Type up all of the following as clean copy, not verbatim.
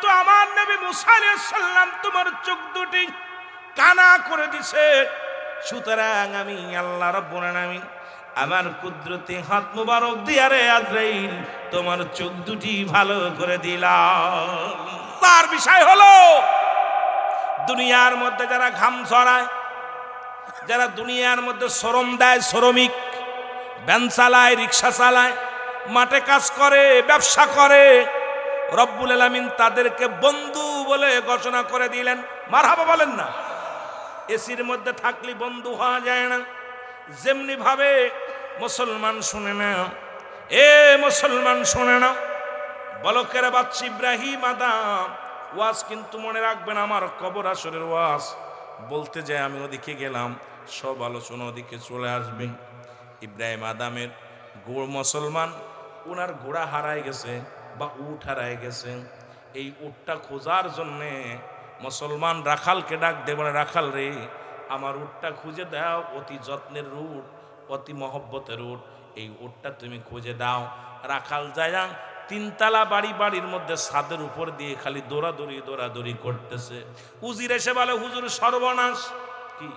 তো আমার নবী মুসা আলাইহিস সালাম তোমার চোখ দুটি কানা করে দিছে, সুতরাং আমি আল্লাহ রাব্বুল আলামিন আমার কুদরতি হাত মুবারক দিয়া রে আজরাইল তোমার চোখ দুটি ভালো করে দিলাম। তার বিষয় হলো দুনিয়ার মধ্যে যারা ঘাম ঝরায়, যারা দুনিয়ার মধ্যে শ্রম দেয়, শ্রমিক, ভ্যান চালায়, রিক্সা চালায়, মাঠে কাজ করে, ব্যবসা করে, রব্বুল আলামিন তাদেরকে বন্ধু বলে ঘোষণা করে দিলেন। মারহাবা বলেন না? এসির মধ্যে থাকলে বন্ধু হওয়া যায় না। যেমনি ভাবে মুসলমান শুনে না, এ মুসলমান শুনে না, বলকের বাচ্চা ইব্রাহিম আদম ওয়াজ কিন্তু মনে রাখবেন, আমার কবর আসরের ওয়াজ বলতে যায় আমি ওদিকে গেলাম, সব আলোচনা ওদিকে চলে আসবে। ইব্রাহিম আদমের মুসলমান ওনার ঘোড়া হারায় গেছে বা উট হারায় গেছে, এই উটটা খোঁজার জন্যে মুসলমান রাখালকে ডাক দে, বলে রাখাল রে আমার উটটা খুঁজে দাও, অতি যত্নের উট, অতি মহব্বতের উট, এই উটটা তুমি খুঁজে দাও। রাখাল যায় তিনতলা বাড়ি, বাড়ির মধ্যে ছাদের উপর দিয়ে খালি দৌড়াদৌড়ি করতেছে। উজির এসে বলে হুজুর সর্বনাশ। কি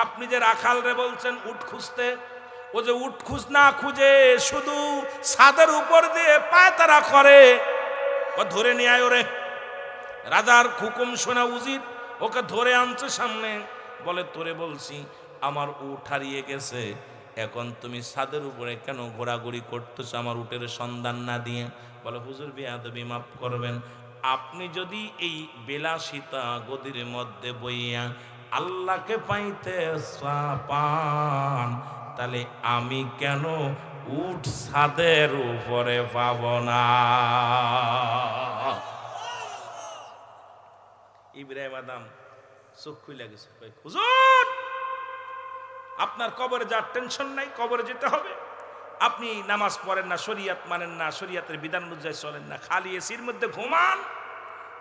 আপনি যে রাখাল রে বলছেন উট খুঁজতে, ও যে উট না খুঁজে শুধু ছাদের উপর দিয়ে পায়তারা করে, ও ধরে নিয়ে আয় ওরে। রাজার হুকুম শোনা উজির ওকে ধরে আনছে সামনে, বলে তোরে বলছি আমার উট হারিয়ে গেছে, এখন তুমি ছাদের উপরে কেন ঘোরাঘুরি করতেছ আমার উটের সন্ধান না দিয়ে? বলে হুজুর বেয়াদবি মাফ করবেন, আপনি যদি এই বিলাসিতা গদির মধ্যে বইয়া আল্লাহকে পাইতে পান, তাহলে আমি কেন উট ছাদের উপরে পাব না? ইব্রাহিম আদম চোখ খুলে গেছে, হুজুর আপনার কবরে যার টেনশন নাই, কবরে যেতে হবে, আপনি নামাজ পড়েন না, শরীয়ত মানেন না, শরীয়তের বিধান অনুযায়ী চলেন না, খালি এসির মধ্যে ঘুমান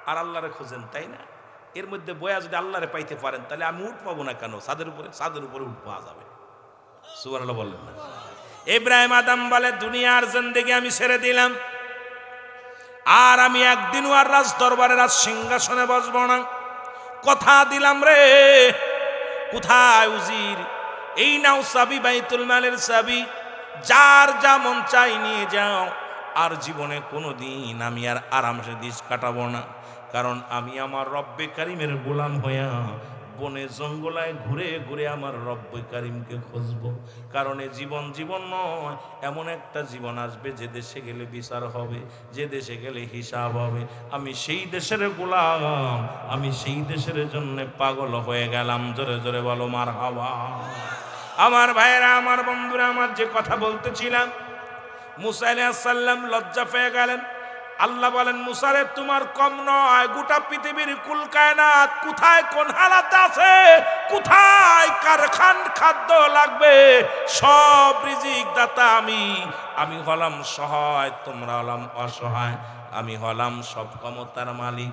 আর আল্লাহরে খোঁজেন, তাই না? এর মধ্যে বয়া যদি আল্লাহরে পাইতে পারেন তাহলে আমি উঠ পাবো না কেন? ছাদের উপরে উঠ পাওয়া যাবে। সুবহানাল্লাহ বললেন না? ইব্রাহিম আদম বলে দুনিয়ার জিন্দেগি আমি ছেড়ে দিলাম, আর আমি একদিনও আর রাজ দরবারে রাজ সিংহাসনে বসবো না, কথা দিলাম রে। কোথায় উজির? এই নাও চাবি, বাইতুল মালের চাবি, যার যা মন চাই নিয়ে যাও, আর জীবনে কোনোদিন আমি আর আরামসে দিশ কাটাবো না, কারণ আমি আমার রব্বে কারিমের গোলাম হইয়া বনে জঙ্গলায় ঘুরে ঘুরে আমার রব্বে কারিমকে খুঁজবো। কারণ এ জীবন নয়, এমন একটা জীবন আসবে যে দেশে গেলে বিচার হবে, যে দেশে গেলে হিসাব হবে। আমি সেই দেশের গোলাম, আমি সেই দেশের জন্য পাগল হয়ে গেলাম। জোরে জোরে বলো মারহাবা। আমার ভাইয়েরা, আমার বন্ধুরা, আমার যে কথা বলতেছিলাম, মুসা আলাইহিস সালাম লজ্জা পেয়ে গেলেন। আল্লাহ বলেন মুসা রে তোমার কম নয়, গোটা পৃথিবীর কুল কায়নাত কোথায় কোন হালাতে আছে, কোথায় কার খাদ্য লাগবে, সব রিজিক দাতা আমি হলাম সহায়, তোমরা হলাম অসহায়। আমি হলাম সব ক্ষমতার মালিক,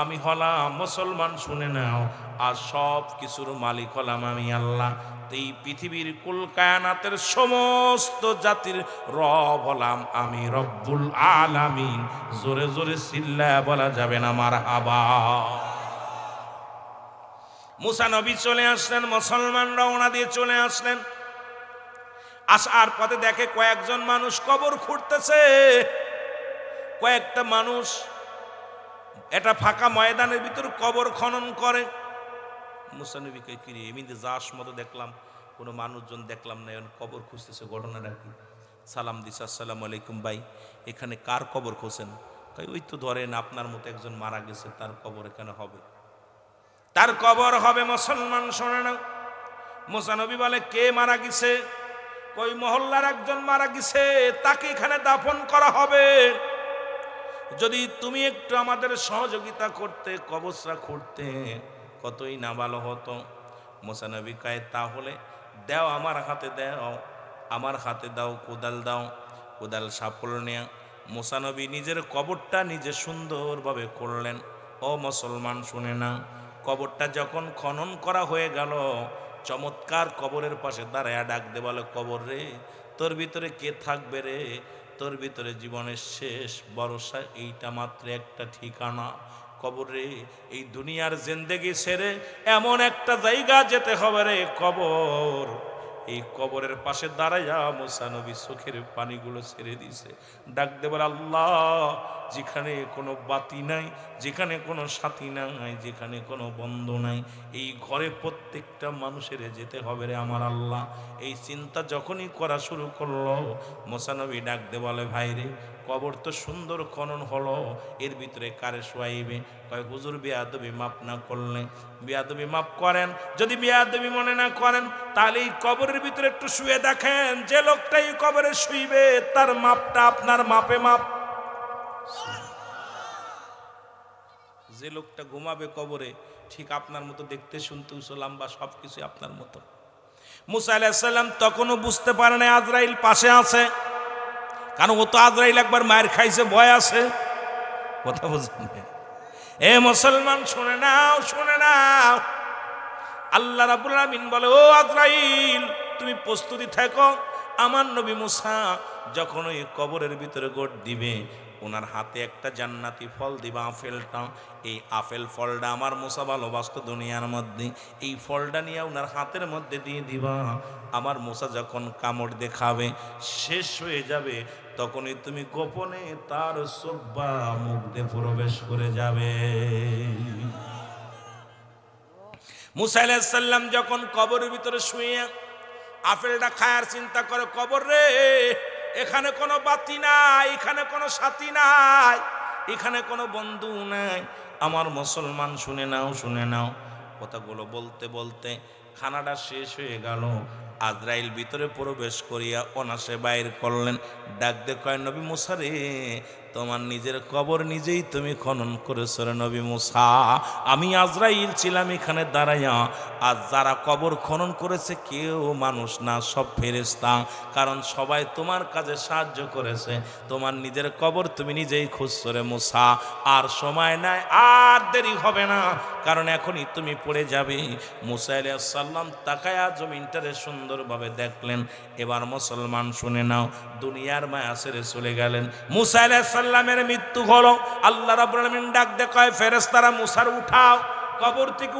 আমি হলাম মুসলমান শুনে নাও, আর সব কিছুর মালিক হলাম আমি আল্লাহ। এই পৃথিবীর কুল কায়নাতের সমস্ত জাতির রব হলাম আমি রব্বুল আলামিন। জোরে জোরে চিল্লায়া বলা যাবে না মারহাবা। মুসা নবী চলে আসলেন, মুসলমান রওনা দিয়ে চলে আসলেন। আসার পথে দেখে কয়েকজন মানুষ কবর খুঁড়তেছে। কয়েকটা মানুষ এটা ফাঁকা ময়দানের ভিতর কবর খনন করে। মুসা নবীকে কিরে এমনিতে যাস মতো দেখলাম, কোনো মানুষজন দেখলাম না, কবর খুঁজতেছে, ঘটনাটা কি? সালাম দিছে, আসসালামু আলাইকুম ভাই, এখানে কার কবর খোঁজেন? ওই তো ধরেন আপনার মতো একজন মারা গেছে, তার কবর এখানে হবে, তার কবর হবে। মুসলমান শোনে না। মুসা নবী বলে কে মারা গেছে? কই মহল্লার একজন মারা গেছে, তাকে এখানে দাফন করা হবে। যদি তুমি একটু আমাদের সহযোগিতা করতে, কবরটা খুঁড়তে, কতই না ভালো হতো। মুসা নবী কয় তাহলে দাও, আমার হাতে দাও, আমার হাতে দাও, কোদাল দাও। কোদাল সাফল নেয়া মুসা নবী নিজের কবরটা নিজে সুন্দরভাবে করলেন। ও মুসলমান শুনে না, কবরটা যখন খনন করা হয়ে গেল, চমৎকার কবরের পাশে দাঁড়ায় ডাক দে বলে কবর রে তোর ভিতরে কে থাকবে রে? তোর ভিতরে জীবনের শেষ ভরসা এইটা মাত্র একটা ঠিকানা, কবরে। এই দুনিয়ার জিন্দেগি ছেড়ে এমন একটা জায়গা যেতে হবে রে, কবর। এই কবরের পাশে দাঁড়াইয়া মুসা নবী চোখের পানিগুলো ছেড়ে দিছে, ডাক দেবার আল্লাহ, যেখানে কোনো বাতি নাই, যেখানে কোনো সাথী নাই, যেখানে কোনো বন্ধু নাই, এই ঘরে প্রত্যেকটা মানুষের যেতে হবে রে আমার আল্লাহ। এই চিন্তা যখনই করা শুরু করলো, মুসা নবী ডাক দে বলে, ভাই রে, কবর তো সুন্দর খনন হলো, এর ভিতরে কারে শোয়াইবে? কয়, হুজুর বেয়াদবি মাপ না করলে। বেয়াদবি মাপ করেন, যদি বেয়াদবি মনে না করেন তাহলে এই কবরের ভিতরে একটু শুয়ে দেখেন, যে লোকটা এই কবরে শুইবে তার মাপটা আপনার মাপে মাপ। যে লোকটা ঘুমাবে কবরে ঠিক আপনার মতো, দেখতে শুনতে উঁচু লম্বা, সবকিছু আপনার মতো। মুসা আলাইহিস সালাম তখনও বুঝতে পারে না আজরাইল পাশে আছে, কারণ ও তো আজরাইল একবার মায়ের খাইছে, ভয় আছে। কথা বুঝলেন? এ মুসলমান, শুনে নাও, শুনে নাও। আল্লাহ রাব্বুল আলামিন বলে, ও আজরাইল, তুমি প্রস্তুতি থাকো। আমার নবী মুসা যখন ওই কবরের ভিতরে গোট দিবে, ওনার হাতে একটা জান্নাতি ফল দিবা, আপেলটা। এই আপেল ফলটা আমার মুসা ভালোবাসত দুনিয়ার মধ্যে, এই ফলটা নিয়ে ওনার হাতের মধ্যে দিয়ে দিবা। আমার মুসা যখন কামড় দেখাবে, শেষ হয়ে যাবে, তখনই তুমি গোপনে তার চোখ বা মুখ দিয়ে প্রবেশ করে যাবে। মুসা আলাইহিস সালাম যখন কবরের ভিতরে শুয়ে আপেলটা খায়ার চিন্তা করে, কবর রে, এখানে কোনো বাতি নাই, এখানে কোনো সাথী নাই, এখানে কোনো বন্ধু নাই। আমার মুসলমান, শুনে নাও, শুনে নাও। কথাগুলো বলতে বলতে খানাটা শেষ হয়ে গেল। আজরাইল ভিতরে প্রবেশ করিয়া অনাসে বাইর করলেন, ডাক দে কয়, নবী মুসা রে, তোমার নিজের কবর নিজেই তুমি খনন করেছ রে নবী মুসা। আমি আজরাইল ছিলাম এখানে দাঁড়াইয়া। আজ যারা কবর খনন করেছে কেউ মানুষ না, সব ফেরেশতা, কারণ সবাই তোমার কাজে সাহায্য করেছে। তোমার নিজের কবর তুমি নিজেই খুঁজছ রে মুসা। আর সময় নাই, আর দেরি হবে না, কারণ এখনই তুমি পড়ে যাবে। মুসা আলাইহিস সালাম তাকায়া জমিনটারে সুন্দরভাবে দেখলেন। এবার মুসলমান, শুনে নাও, দুনিয়ার মায়া ছেড়ে চলে গেলেন। মুসা আলাইহিস সালামের মৃত্যু হলো। আল্লাহ রাব্বুল আলামিন ডাক দে কয়, ফেরেশতারা মুসার উঠাও, কবর থেকে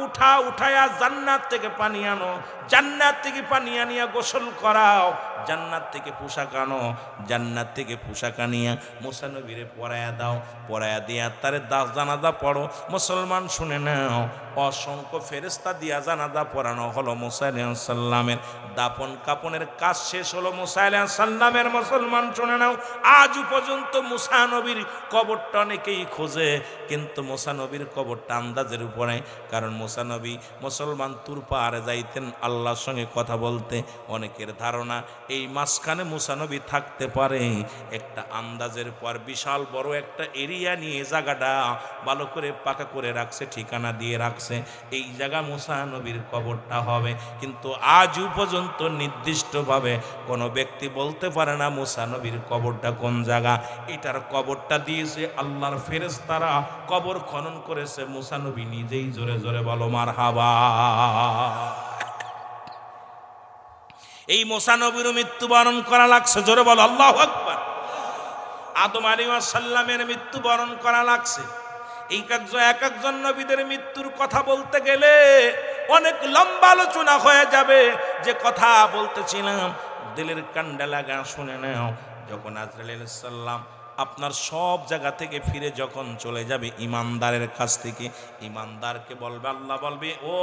উঠায়া জান্নাত থেকে পানি আনো, জান্নাত থেকে পানি আনিয়া গোসল করাও, জান্নাত থেকে পোশাক আনো, জান্নাত থেকে পোশাক আনিয়া মুসা নবীরে পরায়া দাও, পরায়া দিয়া তারে জানাজা পড়ো। মুসলমান, শুনে নাও, অসংখ্য ফেরেশতা দিয়া জানাজা পড়ানো হলো। মুসা আলাইহিস সালামের দাফন কাপনের কাজ শেষ হলো মুসা আলাইহিস সালামের। মুসলমান, শুনে নাও, আজ পর্যন্ত মুসা নবীর কবরটা অনেকেই খোঁজে, কিন্তু মুসা নবীর কবরটা আন্দাজের উপরে। কারণ মুসা নবী মুসলমান তুর পাহাড়ে যাইতেন আল্লাহর সঙ্গে কথা বলতে। অনেকের ধারণা এই মাঝখানে মুসা নবী থাকতে পারে। একটা আন্দাজের পর বিশাল বড় একটা এরিয়া নিয়ে জায়গাটা ভালো করে পাকা করে রাখছে, ঠিকানা দিয়ে রাখছে, এই জায়গা মুসা নবীর কবরটা হবে। কিন্তু আজও পর্যন্ত নির্দিষ্টভাবে কোনো ব্যক্তি বলতে পারে না মুসা নবীর কবরটা কোন জায়গা। এটার কবরটা দিয়েছে আল্লাহর ফেরেশতারা, কবর খনন করেছে মুসা নবী নিজেই। জোরে জোরে বলো মারহাবা। এই মুসা নবীর মৃত্যুবরণ করা লাগছে, জোরে বলো আল্লাহু আকবার। আদম আলাইহিস সালামের মৃত্যুবরণ করা লাগছে। এক একজন নবীদের মৃত্যুর কথা বলতে গেলে অনেক লম্বা আলোচনা হয়ে যাবে। যে কথা বলতেছিলাম, দিলের কান্ডা লাগা, শুনে নাও। যখন আজরাইল আলাইহিস সালাম আপনার সব জায়গা থেকে ফিরে যখন চলে যাবে ইমানদারের কাছ থেকে, ইমানদারকে বলবে, আল্লাহ বলবে, ও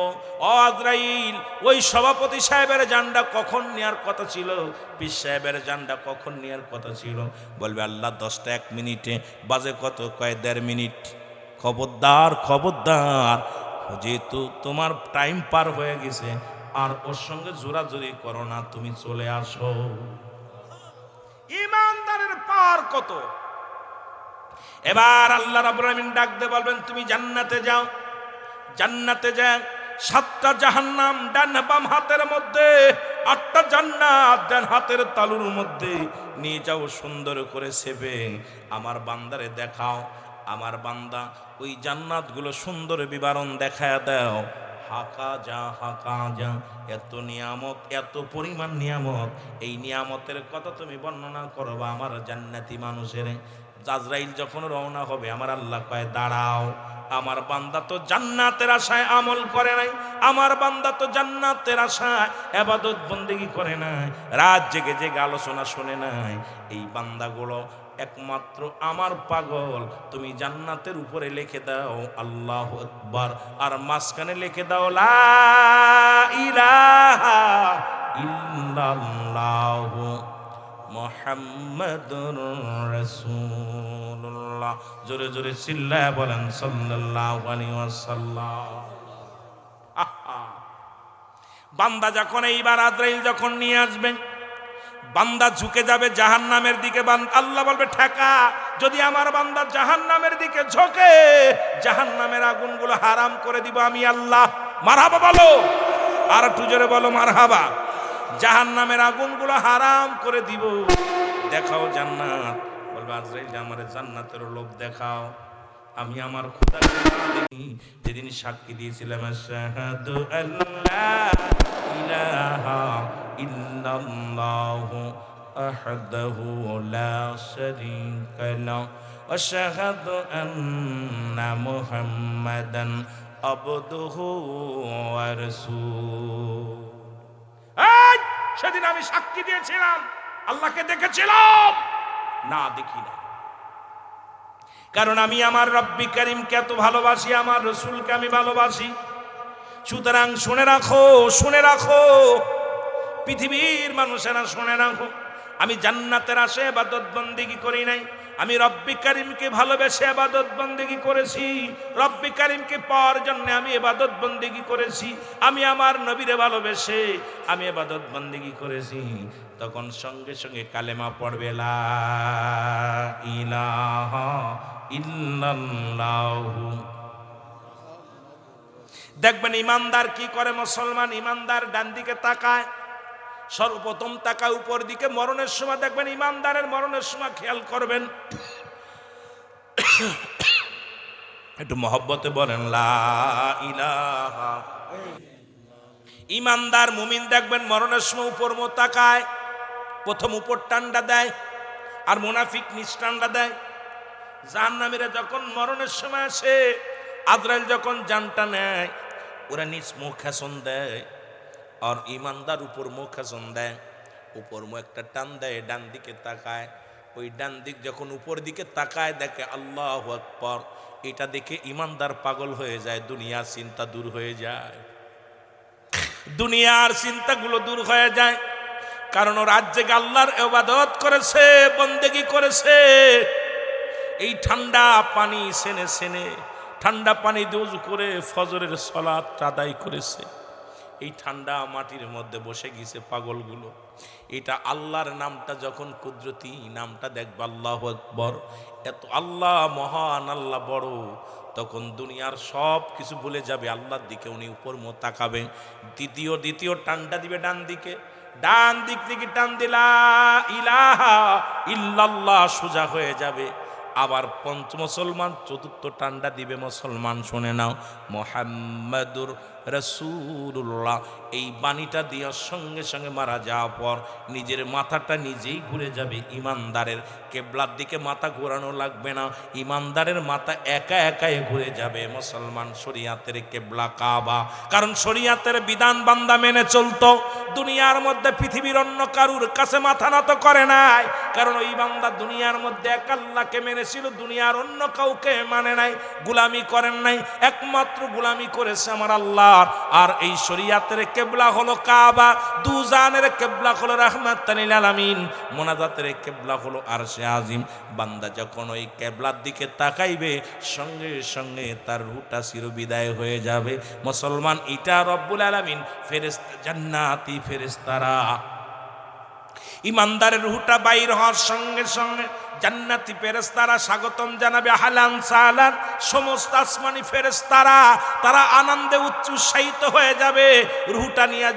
আজরাইল, ওই সভাপতি সাহেবের জানটা কখন নেওয়ার কথা ছিল, পীর সাহেবের জানটা কখন নেওয়ার কথা ছিল? বলবে, আল্লাহ 10টা 1 মিনিটে। বাজে কত? কয় 1.5 মিনিট। খবরদার, খবরদার, যেহেতু তোমার টাইম পার হয়ে গেছে, আর ওর সঙ্গে জোরাজোরি করো না, তুমি চলে আসো। ইমানদারের পার কত? এবার আল্লাহ রাব্বুল আলামিন ডাক দিয়ে বলবেন, তুমি জান্নাতে যাও। জান্নাতে যাও, 7টা জাহান্নাম ডান বাম হাতের মধ্যে, 8টা জান্নাত ডান হাতের তালুর মধ্যে নিয়ে যাও, সুন্দর করে সেবে আমার বান্দারে দেখাও। আমার বান্দা ওই জান্নাতগুলো সুন্দর বিবরণ দেখায় দাও। হাকা যা এত নিয়ামত, এত পরিমাণ নিয়ামত, এই নিয়ামতের কথা তুমি বর্ণনা করবা আমার জান্নাতি মানুষের। আজরাইল যখন রওনা হবে আমার আল্লাহ কয় দাঁড়াও, আমার বান্দা তো জান্নাতের আশায় আমল করে নাই, আমার বান্দা তো জান্নাতের আশায় ইবাদত বন্দেগী করে নাই, রাত জেগে জেগে আলোচনা শুনে নাই, এই বান্দাগুলো একমাত্র আমার পাগল। তুমি জান্নাতের উপরে লিখে দাও আল্লাহু আকবার, আর মাঝখানে লিখে দাও লা ইলাহা ইল্লাল্লাহু মুহাম্মাদুর রাসূলুল্লাহ। জোরে জোরে চিল্লায়া বলেন সাল্লাল্লাহু আলাইহি ওয়াসাল্লাম। বান্দা যখন এইবার আজরাইল যখন নিয়ে আসবেন, বান্দা ঝুঁকে যাবে জাহান্নামের দিকে, আল্লাহ বলবে ঠেকা। যদি আমার বান্দা জাহান্নামের দিকে ঝোঁকে, জাহান্নামের আগুনগুলো হারাম করে দিব আমি আল্লাহ। মারহাবা বলো, আর একটু জোরে বলো মারহাবা। জাহান্নামের আগুনগুলো হারাম করে দিব। দেখাও জান্নাত, বলবে আজরাইল আমার জান্নাতের লোভ দেখাও। আমি আমার খোদাকে দেখি, যেদিন সাক্ষী দিয়েছিলাম আশহাদু আল্লা ইলাহা ইল্লাল্লাহু আহদাহু লা শারীকা লাহু ওয়া আশহাদু আন্না মুহাম্মাদান আবদুহু ওয়া রাসূলুহু। সেদিন আমি সাক্ষী দিয়েছিলাম, আল্লাহকে দেখেছিলাম না, দেখি না, কারণ আমি আমার রব্বি করিমকে এত ভালোবাসি, আমার রসুলকে আমি ভালোবাসি। সুতরাং শুনে রাখো, শুনে রাখো পৃথিবীর মানুষেরা, শুনে রাখো, আমি জান্নাতের আশায় ইবাদত বন্দেগী করি নাই, আমি রব্বি করিমকে ভালোবেসে ইবাদত বন্দেগী করেছি। রব্বি করিমকে পাওয়ার জন্য আমি ইবাদত বন্দেগী করেছি, আমি আমার নবীরে ভালোবেসে আমি ইবাদত বন্দেগী করেছি। তখন সঙ্গে সঙ্গে কালেমা পড়বে লা ইলাহা ইল্লাল্লাহু। দেখবেন ইমানদার কি করে, মুসলমান ইমানদার ডান দিকে তাকায়, সর্বপ্রথম তাকায় উপর দিকে। মরণের সময় দেখবেন ইমানদারের মরণের সময় খেয়াল করবেন, একটু মহব্বতে বলেন লা ইলাহা। ইমানদার মুমিন দেখবেন মরণের সময় উপর মুখ তাকায়, প্রথম উপর টান্ডা দেয়, আর মুনাফিক নিচ টান্ডা দেয়। জাহান্নামীরা যখন মরণের সময় আসে, আজরাইল যখন জানটা নেয়, ওরা নিচ মুখ খেসন দেয়, আর ইমানদার উপর মুখ খেসন দেয়। উপর মুখ একটা টান দেয়, ডান দিকে তাকায়। ওই ডান দিক যখন উপর দিকে তাকায়, দেখে আল্লাহু আকবার। এটা দেখে ইমানদার পাগল হয়ে যায়, দুনিয়ার চিন্তা দূর হয়ে যায়, দুনিয়ার চিন্তাগুলো দূর হয়ে যায়। কারণ ও রাত জেগে আল্লাহর ইবাদত করেছে, বন্দেগী করেছে। এই ঠান্ডা পানি সেনে সেনে, ঠান্ডা পানি দিয়ে ওযু করে ফজরের সালাত আদায় করেছে। এই ঠান্ডা মাটির মধ্যে বসে গেছে পাগলগুলো। এটা আল্লাহর নামটা যখন কুদরতি নামটা দেখবে আল্লাহু আকবার, এত আল্লাহ মহান, আল্লাহ বড়, তখন দুনিয়ার সব কিছু ভুলে যাবে, আল্লাহর দিকে উনি উপর মুখ তাকাবে। দ্বিতীয় টানটা দিবে ডান দিকে, ডান দিক থেকে টান দিলা ইলাহা ইল্লাল্লাহ, সোজা হয়ে যাবে। আবার মুসলমান চতুর্থ টান্ডা দিবে, মুসলমান শুনে নাও, মুহাম্মাদুর রাসূলুল্লাহ। এই বাণীটা দেওয়ার সঙ্গে সঙ্গে মারা যাওয়ার পর নিজের মাথাটা নিজেই ঘুরে যাবে। ইমানদারের কেবলার দিকে মাথা ঘোরানো লাগবে না, ইমানদারের মাথা একা একাই ঘুরে যাবে। মুসলমান শরিয়াতের কেবলা কাবা, কারণ শরিয়াতের বিধান বান্দা মেনে চলতো। দুনিয়ার মধ্যে পৃথিবীর অন্য কারুর কাছে মাথা নত করে নাই, কারণ ওই বান্দা দুনিয়ার মধ্যে এক আল্লাহকে মেনেছিল, দুনিয়ার অন্য কাউকে মানে নাই, গোলামি করেন নাই, একমাত্র গোলামি করেছে আমার আল্লাহ। আর এই শরিয়াতের কেবলা হলো কাবা, দুজানের কেবলা হলো রাহমাতাল লিল আলামিন, মুনাজাতের কেবলা হলো আরশে আজিম। বান্দা যখন ওই কেবলার দিকে তাকাইবে, সঙ্গে সঙ্গে তার রূহটা চিরবিদায় হয়ে যাবে। মুসলমান, এটা রব্বুল আলামিন ফেরেশতা, জান্নাতি ফেরেশতারা ইমানদারের রূহটা বাইর হওয়ার সঙ্গে সঙ্গে জান্নাতি ফেরেশতারা স্বাগতম জানাবে, হালান সালান। সমস্ত আসমানি ফেরেশতারা তারা আনন্দে উৎসাহিত হয়ে যাবে, রূহটা নিয়ে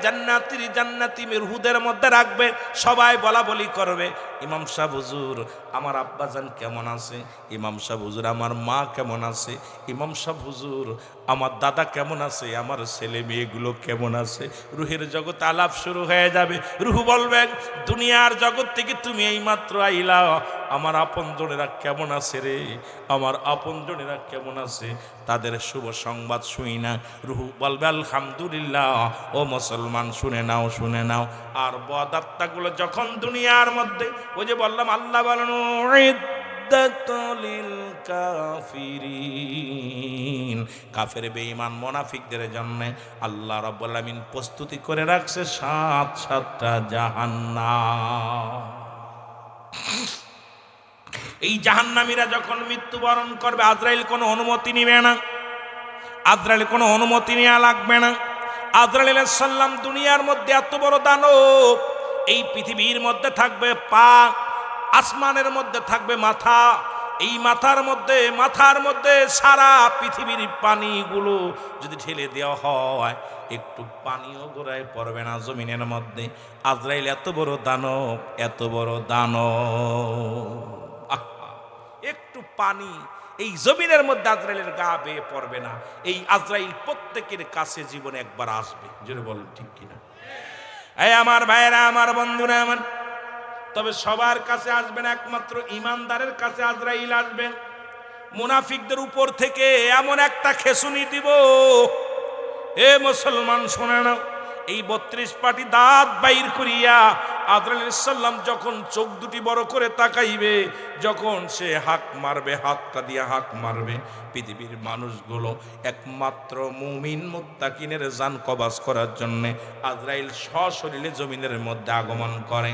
জান্নাতি রূহদের মধ্যে রাখবে। সবাই বলা বলি করবে, ইমাম সাহেব হুজুর আমার আব্বাজান কেমন আছে, ইমাম সাহেব হুজুর আমার মা কেমন আছে, ইমাম সাহেব হুজুর আমার দাদা কেমন আছে, আমার ছেলে মেয়েগুলো কেমন আছে। রুহের জগৎ আলাপ শুরু হয়ে যাবে। রুহ বলবেন দুনিয়ার জগৎ থেকে তুমি এইমাত্র আইলা, আমার আপনজনেরা কেমন আছে রে, আমার আপনজনেরা কেমন আছে, তাদের শুভ সংবাদ শুই না। রুহ বলবে আলহামদুলিল্লাহ। ও মুসলমান শুনে নাও, শুনে নাও। আর বদাত্মাগুলো যখন দুনিয়ার মধ্যে, ওই যে বললাম আল্লাহ বলেন লিল কাফিরিন, কাফের বেঈমান মুনাফিকদের জন্য আল্লাহ রাব্বুল আলামিন প্রস্তুতি করে রাখছে 7টা জাহান্নাম। এই জাহান্নামীরা যখন মৃত্যুবরণ করবে, আজরাইল কোনো অনুমতি নিবে না, আজরাইল কোনো অনুমতি নেওয়া লাগবে না। আজরাইল আলাইহিস সালাম দুনিয়ার মধ্যে এত বড় দানব, এই পৃথিবীর মধ্যে থাকবে পা, আসমানের মধ্যে থাকবে মাথা, এই মাথার মধ্যে সারা পৃথিবীর পানিগুলো যদি ঢেলে দেওয়া হয়, একটু পানিও গোড়ায় পড়বে না জমিনের মধ্যে। আজরাইল এত বড় দানব, এত বড় দানব, একটু পানি এই জমিনের মধ্যে আজরাইলের গা বেয়ে পড়বে না। এই আজরাইল প্রত্যেকের কাছে জীবনে একবার আসবে, জোরে বলেন ঠিক কিনা? এই আমার ভাইয়েরা, আমার বন্ধুরা, আমার তবে সবার কাছে আসবে না, একমাত্র ইমানদারের কাছে আজরাইল আসবে। মুনাফিকদের উপর থেকে এমন একটা খেসুনি দিব, এ মুসলমান শোনে না, এই 32 পাটি দাঁত বাইর করিয়া আজরাইল আলাইহিস সালাম যখন চোখ দুটি বড় করে তাকাইবে, যখন সে হাক মারবে, হাতটা দিয়ে হাক মারবে, পৃথিবীর মানুষগুলো একমাত্র মুমিন মুত্তাকিনের জান কবজ করার জন্য আজরাইল সশরীরে জমিনের মধ্যে আগমন করে।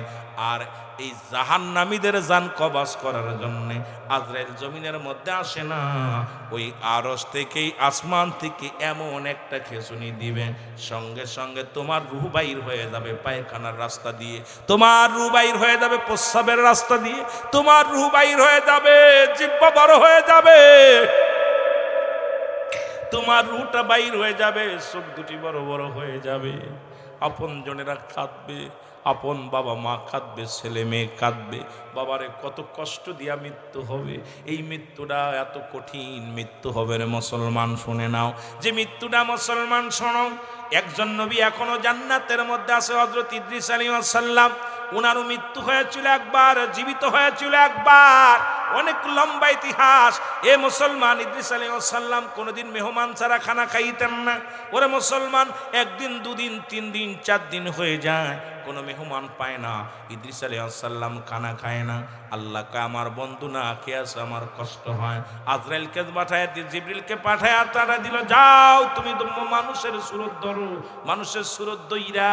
আর এই জাহান্নামীদের জান কবজ করার জন্য আজরাইল জমিনের মধ্যে আসে না, ওই আরশ থেকেই, আসমান থেকে এমন একটা খেসুনি দিবে, সঙ্গে সঙ্গে তোমার রূহ বাইর হয়ে যাবে পায়খানার রাস্তা দিয়ে, তোমার রূহ বাইর হয়ে যাবে প্রস্রাবের রাস্তা দিয়ে, তোমার রূহ বাইর হয়ে যাবে, জিহ্বা বড় হয়ে যাবে, তোমার রূহটা বাইর হয়ে যাবে, চোখ দুটি বড় বড় হয়ে যাবে। আপন জনেরা কাঁদবে, আপন বাবা মা কাঁদবে, ছেলে মেয়ে কাঁদবে, বাবারে কত কষ্ট দিয়া মৃত্যু হবে। এই মৃত্যুটা এত কঠিন মৃত্যু হবে রে মুসলমান, শুনে নাও যে মৃত্যুটা, মুসলমান শোনো। একজন নবী এখনো জান্নাতের মধ্যে আছে, হযরত ইদ্রিস আলাইহিস সালাম। ওনারও মৃত্যু হয়েছিল একবার, জীবিত হয়েছিল একবার, অনেক লম্বা ইতিহাস। এ মুসলমান, ইদ্রিস আলাইহিস সালাম কোনোদিন মেহমান ছাড়া খানা খাইতেন না। ওরে মুসলমান, একদিন, দুদিন, 3 দিন, 4 দিন হয়ে যায়, কোনো মেহমান পায় না, ইদ্রিস আলাইহিস সালাম খানা খায় না। আল্লাহ কয় আমার বন্ধু না খেয়ে আছে, আমার কষ্ট হয়। আজরাইলকে পাঠায়, জিবরিলকে পাঠায়, তারা দিল, যাও তুমি মানুষের সুরত ধরো, মানুষের সুরত দইরা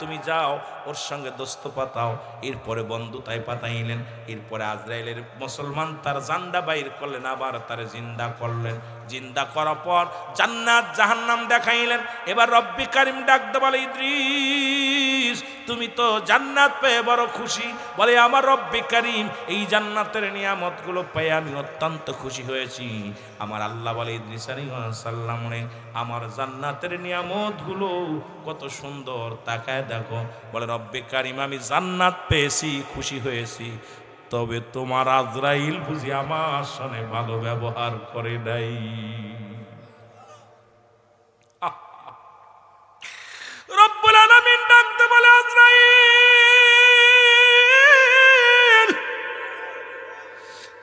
তুমি যাও, ওর সঙ্গে দোস্ত পাতাও। এরপরে বন্ধুতায় পাতাইলেন। এরপরে আজরাইলের মুসলমান তার জান্ডা বাইর করলেন, আবার তার জিন্দা করলেন। জিন্দা করার পর জান্নাত জাহান্নাম দেখাইলেন। এবার রব্বি কারিম ডাকতে বলে, ইদ্রিস তুমি তো জান্নাত পেয়ে বড় খুশি। বলে আমার রব্বি কারিম, এই জান্নাতের নিয়ামতগুলো পেয়ে আমি অত্যন্ত খুশি হয়েছি। আমার আল্লাহ বলে, ইদ্রিস আলাইহিস সালাম রে, আমার জান্নাতের নিয়ামতগুলো কত সুন্দর, তাকায় দেখো। বলে রব্বি কারিম, আমি জান্নাত পেয়েছি, খুশি হয়েছি, তবে তোমার আজরাইল বুঝি আমার সঙ্গে ভালো ব্যবহার করে নাই। রব্বুল আলামিন ডাকতে বলে, আজরাইল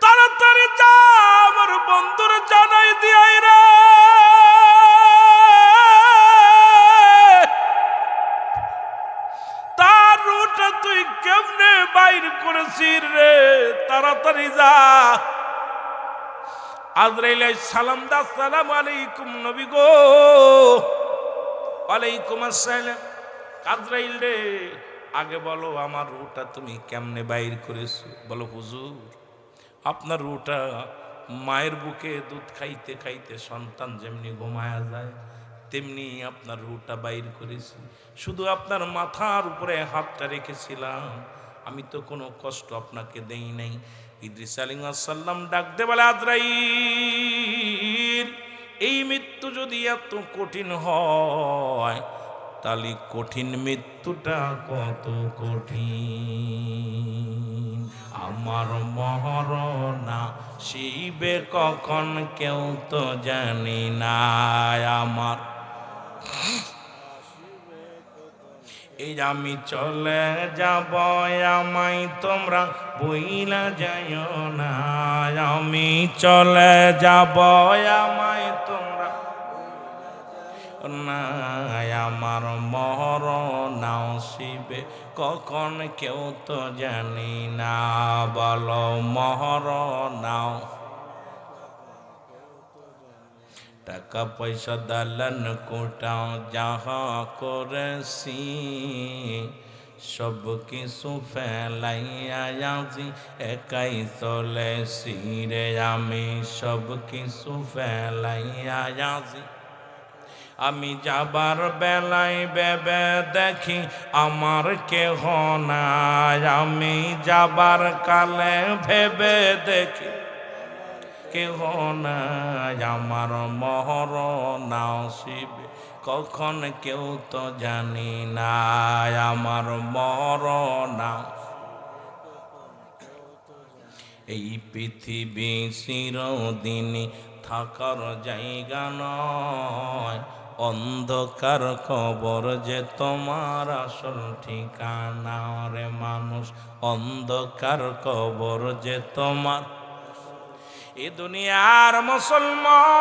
তাড়াতাড়ি যা, আমার বন্ধুর জানাই দিয়াই রে, তার রূহটা তুই কেমনে বাইর করেছিস রে, তাড়াতাড়ি যা। আজরাইল আলাইহিস সালাম দা, আসসালামু আলাইকুম নবী গো। ওয়ালাইকুম আসসালাম। আজরাইল রে, আগে বলো আমার রূহটা তুমি কেমনে বাইর করেছো? বলো হুজুর, আপনার রূহটা মায়ের বুকে দুধ খাইতে খাইতে সন্তান যেমনি ঘুমায়া যায়, তেমনি আপনার রূহটা বাইর করেছি। শুধু আপনার মাথার উপরে হাতটা রেখেছিলাম, আমি তো কোনো কষ্ট আপনাকে দেই নাই। ইদ্রিস আলাইহিস সালাম ডাকতে বলে, আজরাইল এই মৃত্যু যদি এত কঠিন হয়, তালি কঠিন মৃত্যুটা কত কঠিন। আমার মরণা শিবে কখন কেউ তো জানি না। আমার এই আমি চলে যাব, আমায় তোমরা বইলা যাইও না। আমি চলে যাব, আমায় তোমরা না। আমার মরণ শিবে কখন কেউ তো জানি না। বলো মরণ। টাকা পয়সা দালান কোটাও যাহা করেছি, সব কিছু ফেলাইয়া আজি একাই চলেছি রে। আমি সব কিছু ফেলাইয়া আজি। আমি যাবার বেলায় ভেবে দেখি আমার কেহ নাই। আমি যাবার কালে ভেবে দেখি কেহ নাই। আমার মরণ শিবে কখন কেউ তো জানি না। আমার মরণ এই পৃথিবী চিরদিনই থাকার জায়গা নয়। অন্ধকার কবর যে তোমার আসল ঠিকানা রে মানুষ। অন্ধকার কবর যে তোমার। এ দুনিয়ার মুসলমান,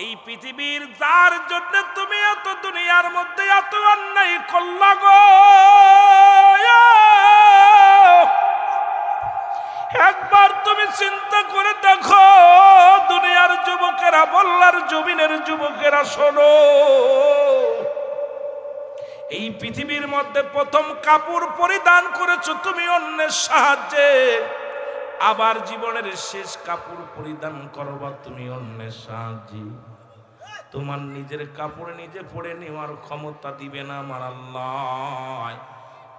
এই পৃথিবীর যার জন্য তুমি এত দুনিয়ার মধ্যে এত অন্যায় করলা গো, একবার তুমি চিন্তা করে দেখো। দুনিয়ার যুবকেরা, বল্লার জমিনের যুবকেরা শোনো, এই পৃথিবীর মধ্যে প্রথম কাপড় পরিধান করেছো তুমি অন্যের সাহায্যে, আবার জীবনের শেষ কাপড় পরিধান করবা তুমি অন্যের সাহায্যে। তোমার নিজের কাপড় নিজে পরে নেওয়ার ক্ষমতা দিবে না আমার আল্লাহ।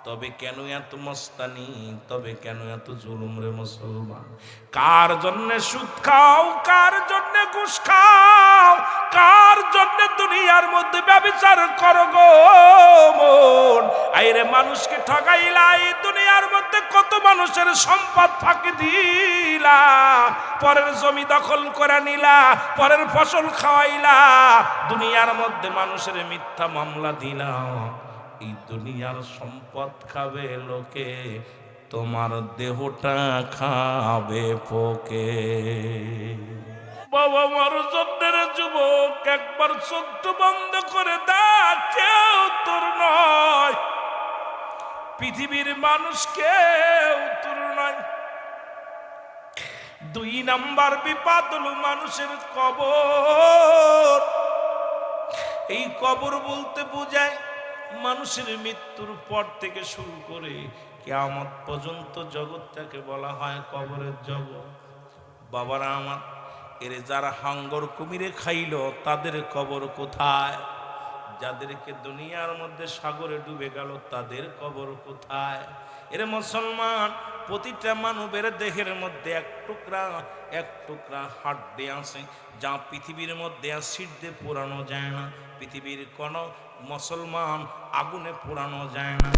তবে কেন এত মস্তানি, তবে কেন এত জুলুম রে মুসলমান? কার জন্যে সুদ খাও, কার জন্যে ঘুষ খাও, কার জন্যে দুনিয়ার মধ্যে ব্যভিচার করো গো মন? আইরে মানুষকে ঠকাইলা, এই দুনিয়ার মধ্যে কত মানুষের সম্পদ ফাঁকি দিলা, পরের জমি দখল করে নিলা, পরের ফসল খাওয়াইলা, দুনিয়ার মধ্যে মানুষের মিথ্যা মামলা দিলা। এই দুনিয়ার সম্পদ খাবে লোকে, তোমার দেহটা খাবে পোকে। বাবা মার জন্যের যুবক একবার চোখ বন্ধ করে দেখ, কেউ তোর নয়, পৃথিবীর মানুষ কেউ তোর নয়। 2 নাম্বার বিপদ হলো মানুষের কবর। এই কবর বলতে বোঝায় মানুষের মৃত্যুর পর থেকে শুরু করে কিয়ামত পর্যন্ত জগৎটাকে বলা হয় কবরের জগৎ। বাবারা আমার, এর যারা হাঙ্গর কুমিরে খাইল তাদের কবর কোথায়? যাদেরকে দুনিয়ার মধ্যে সাগরে ডুবে গেল তাদের কবর কোথায়? এর মুসলমান, প্রতিটা মানবের দেহের মধ্যে এক টুকরা হাড্ডি আছে, যা পৃথিবীর মধ্যে অ্যাসিড দিয়ে পোড়ানো যায় না, পৃথিবীর কোনো মুসলমান আগুনে পোড়ানো যায় না।